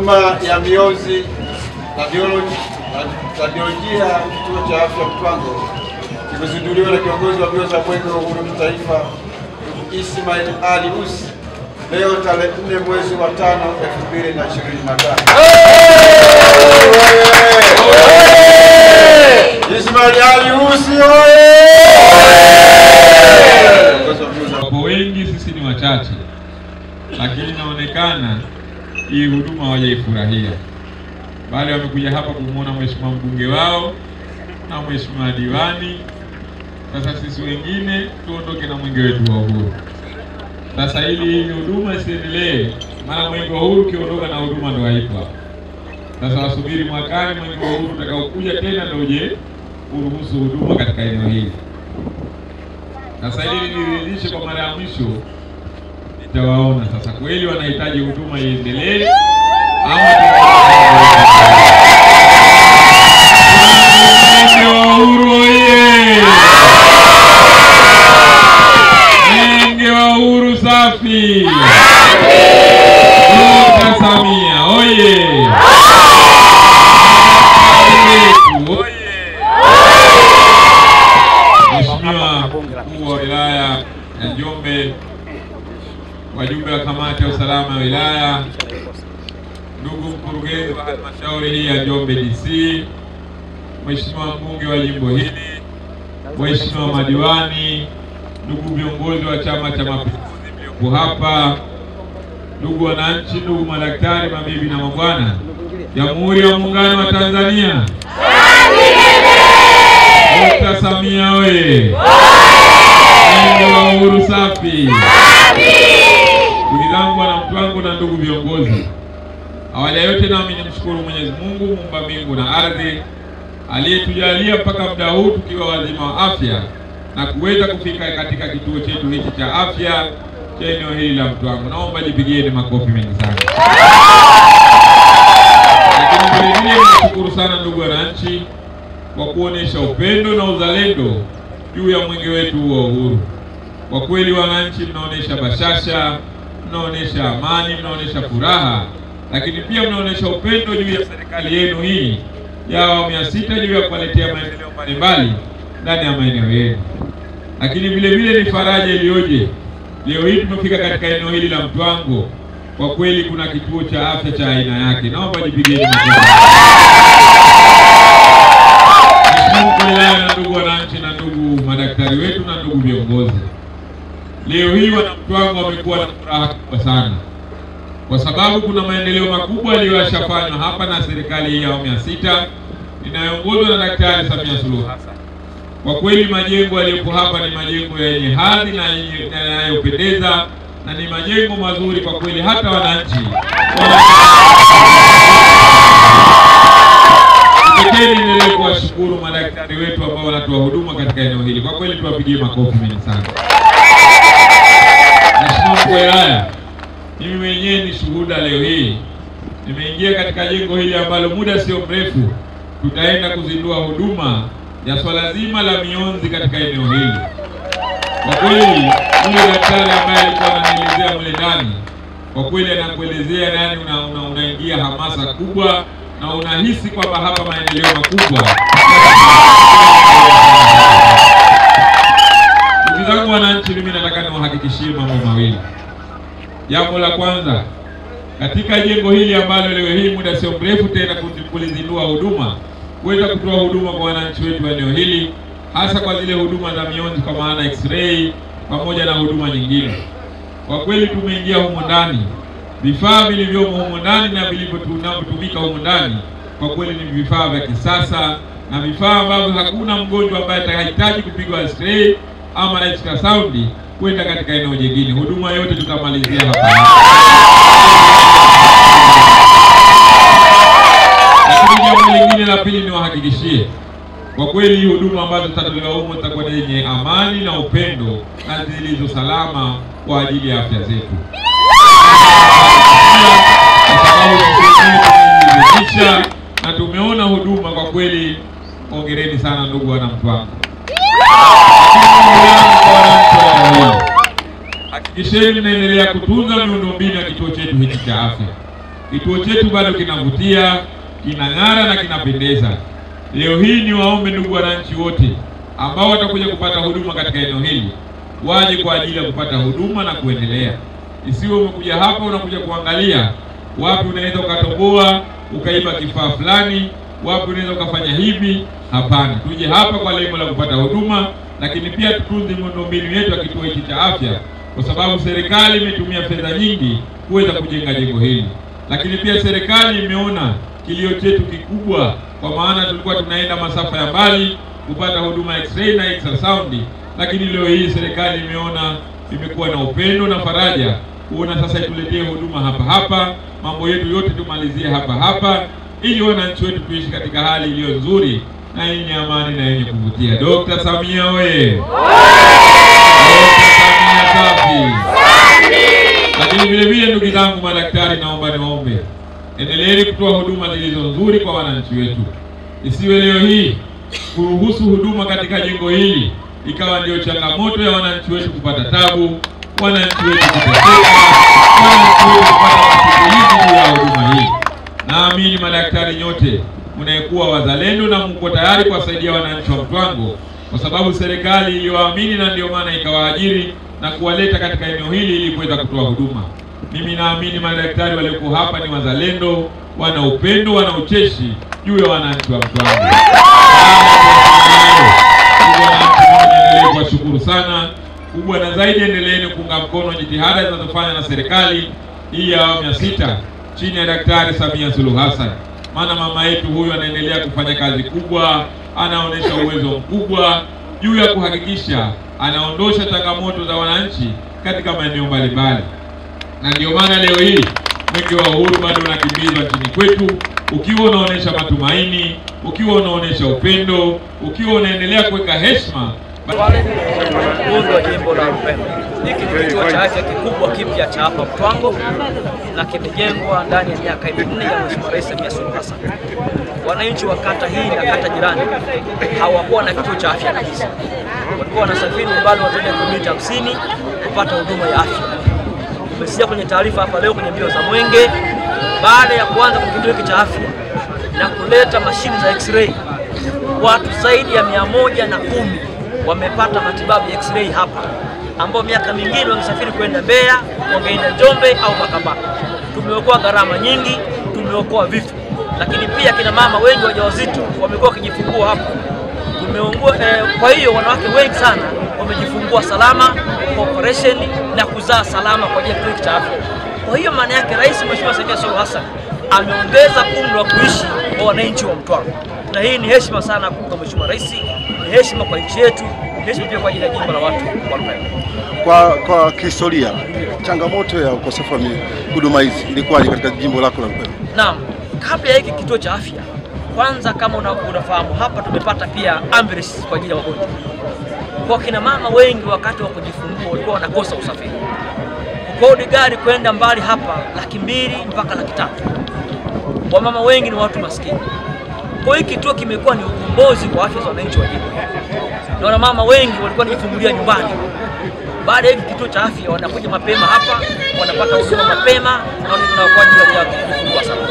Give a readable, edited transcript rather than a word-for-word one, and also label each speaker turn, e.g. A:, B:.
A: huduma ya mionzi na radiolojia kituo cha afya Mtwango kimezinduliwa na kiongozi wa mbio za mwenge wa uhuru kitaifa Ismail Ali Usi leo tarehe 4 mwezi wa 5 2025. Ismail Ali Usi
B: Wapo wengi, sisi ni wachache, lakini inaonekana hii huduma hawajaifurahia, bali wamekuja hapa kumuona mheshimiwa mbunge wao na mheshimiwa diwani. Sasa sisi wengine tuondoke na mwenge wetu wa uhuru. Sasa ili huduma isiendelee, maana mwenge wa uhuru kiondoka na huduma ndio haipo. Sasa wasubiri mwakani mwenge wa uhuru utakaokuja tena ndio uje uruhusu huduma katika eneo hili. Sasa ili niridhishe kwa mara ya mwisho, nitawaona sasa kweli wanahitaji huduma iendelee ama mwenge wa uhuru oye! Mwenge wa uhuru safi! Dr. Samia oye! Mkuu wa wilaya ya Njombe, wajumbe wa kamati ya usalama ya wilaya, ndugu mkurugenzi wa halmashauri hii ya Njombe DC, mheshimiwa mbunge wa jimbo hili, mheshimiwa madiwani, ndugu viongozi wa Chama cha Mapinduzi mliopo hapa, ndugu wananchi, ndugu madaktari, mabibi na mabwana, Jamhuri ya Muungano wa Tanzania. Dr. Samia oye! Mwenge wa uhuru safi! Ndugu zangu wana Mtwango na ndugu viongozi, awali ya yote nami nimshukuru Mwenyezi Mungu muumba mbingu na ardhi aliyetujalia mpaka muda huu tukiwa wazima wa afya na kuweza kufika katika kituo chetu hiki cha afya cha eneo hili la Mtwango. Naomba jipigieni makofi mengi sana. Lakini vile vile nashukuru sana ndugu wananchi kwa kuonesha upendo na uzalendo juu ya mwenge wetu wa uhuru. Kwa kweli wananchi mnaonesha bashasha, mnaonesha amani, mnaonesha furaha, lakini pia mnaonesha upendo juu ya serikali yenu hii ya awamu ya 6 juu ya kuwaletea maendeleo mbalimbali ndani ya maeneo yenu. Lakini vile vile ni faraja iliyoje leo hii tumefika katika eneo hili la Mtwango. Kwa kweli kuna kituo cha afya cha aina yake. Naomba jipigieni makofi. Na ndugu wananchi na ndugu madaktari wetu na ndugu viongozi, leo hii wana Mtwango wamekuwa na furaha kubwa sana, kwa sababu kuna maendeleo makubwa yaliyoshafanywa hapa na serikali hii ya awamu ya 6 inayoongozwa na Daktari Samia Suluhu Hassan. Kwa kweli majengo yaliyopo hapa ni majengo yenye hadhi na yanayopendeza na ni majengo mazuri kwa kweli, hata wananchi niendelee kuwashukuru madaktari wetu ambao wanatoa huduma katika eneo hili. Kwa kweli tuwapigie makofi mengi sana. Mheshimiwa mkuu wa wilaya, mimi mwenyewe ni shuhuda leo hii. Nimeingia katika jengo hili ambalo muda sio mrefu tutaenda kuzindua huduma ya swala zima la mionzi katika eneo hili. Kwa kweli yule daktari ambaye alikuwa ananielezea mle ndani, kwa kweli anakuelezea nani unaingia hamasa kubwa na unahisi kwamba hapa maendeleo makubwa. Ndugu zangu wananchi, mimi nataka niwahakikishie mambo mawili. Jambo la kwanza, katika jengo hili ambalo leo hii muda sio mrefu tena kulizindua huduma, kuweza kutoa huduma kwa wananchi wetu wa eneo hili, hasa kwa zile huduma za mionzi kwa maana x-ray pamoja na huduma nyingine. Kwa kweli tumeingia humo ndani, vifaa vilivyomo humo ndani na vilivyotumika humo ndani kwa kweli ni vifaa vya kisasa na vifaa ambavyo hakuna mgonjwa ambaye atahitaji kupigwa x-ray ama ultrasound kwenda katika eneo jingine. Huduma yote tutamalizia hapa. Lakini jambo lingine la pili niwahakikishie, kwa kweli huduma ambazo tutatolewa humo zitakuwa zenye amani na upendo na zilizo salama kwa ajili ya afya zetu. Na tumeona huduma kwa kweli. Hongereni sana ndugu wana Mtwango. Hakikisheni mnaendelea kutunza miundombinu ya kituo chetu hiki cha afya. Kituo chetu bado kinavutia, kinang'ara na kinapendeza. Leo hii ni waombe ndugu wananchi wote ambao watakuja kupata huduma katika eneo hili waje kwa ajili ya kupata huduma na kuendelea. Isiwe umekuja hapa unakuja kuangalia wapi unaweza ukatoboa ukaiba kifaa fulani, wapi unaweza ukafanya hivi. Hapana, tuje hapa kwa lengo la kupata huduma, lakini pia tutunze miundombinu yetu ya kituo hiki cha afya, kwa sababu serikali imetumia fedha nyingi kuweza kujenga jengo hili. Lakini pia serikali imeona kilio chetu kikubwa, kwa maana tulikuwa tunaenda masafa ya mbali kupata huduma X-ray na ultrasound, lakini leo hii serikali imeona, imekuwa na upendo na faraja kuona sasa ituletee huduma hapa hapa, mambo yetu yote tumalizie hapa hapa, ili wananchi wetu tuishi katika hali iliyo nzuri na yenye amani na yenye kuvutia. Dr. Samia oye! Dr. Samia safi! Lakini vile vile ndugu zangu madaktari, naomba niwaombe endeleeni kutoa huduma zilizo nzuri kwa wananchi wetu. Isiwe leo hii kuruhusu huduma katika jengo hili ikawa ndio changamoto ya wananchi wetu kupata tabu, wananchi wetu kuteseka, wananchi wetu kupata masuala ya huduma hii. Naamini madaktari nyote mnaekuwa wazalendo na mko tayari kuwasaidia wananchi wa Mtwango, kwa sababu serikali iliwaamini na ndio maana ikawaajiri na kuwaleta katika eneo hili ili kuweza kutoa huduma. Mimi naamini madaktari walioko hapa ni wazalendo, wana upendo, wana ucheshi juu ya wananchi wa Mtwango. Kuwashukuru sana. Kubwa na zaidi, endeleeni kuunga mkono jitihada zinazofanya na serikali hii ya awamu ya 6 chini ya Daktari Samia Suluhu Hassan. Maana mama yetu huyu anaendelea kufanya kazi kubwa, anaonesha uwezo mkubwa juu ya kuhakikisha anaondosha changamoto za wananchi katika maeneo mbalimbali. Na ndio maana leo hii mwenge wa uhuru bado unakimbizwa nchini kwetu, ukiwa unaonesha matumaini, ukiwa unaonesha upendo, ukiwa unaendelea kuweka heshima.
C: Mbunge wa jimbo la Lupembe. Hiki ni kituo cha afya kikubwa kipya cha hapa Mtwango na kimejengwa ndani ya miaka 4 ya Mheshimiwa Rais Samia Suluhu Hassan. Wananchi wa kata hii na kata jirani hawakuwa na kituo cha afya kabisa. Walikuwa wanasafiri umbali wa zaidi ya kilomita 50 kupata huduma ya afya. Tumesikia kwenye taarifa hapa leo kwenye mbio za Mwenge, baada ya kuanza kwa kituo hiki cha afya na kuleta mashine za X-ray, watu zaidi ya 110 wamepata matibabu ya X-ray hapa, ambao miaka mingine wangesafiri kwenda Mbeya, wangeenda Njombe au Makambako. Tumeokoa gharama nyingi, tumeokoa vifo, lakini pia kina mama wengi wajawazito wamekuwa wakijifungua hapa. Kwa hiyo wanawake wengi sana wamejifungua salama kwa operation na kuzaa salama kwa ajili ya kituo cha afya. Kwa hiyo maana yake Rais Mheshimiwa Samia Suluhu Hassan ameongeza umri wa kuishi kwa wananchi wa Mtwango. Na hii ni heshima sana kwa Mheshimiwa Rais, ni heshima kwa nchi yetu, ni heshima pia kwa ajili ya jimbo la watu wa Lupembe.
D: Kwa kihistoria, changamoto ya ukosefu wa huduma hizi ilikuwaje katika jimbo lako la Lupembe?
C: Naam, kabla ya hiki kituo cha afya, kwanza kama unafahamu hapa tumepata pia ambulance kwa ajili ya wagonjwa. Kwa kina mama wengi wakati wa kujifungua walikuwa wanakosa usafiri. Kukodi gari kwenda mbali hapa $200,000 mpaka $300,000. Wamama wengi ni watu maskini. Kwa hiyo kituo kimekuwa ni ukombozi kwa afya za wananchi wa jimbo. Na mama wengi walikuwa wanajifungulia nyumbani. Baada ya kituo cha afya wanakuja mapema hapa, wanapata huduma mapema na wanakuwa kwa ajili ya kujifungua salama.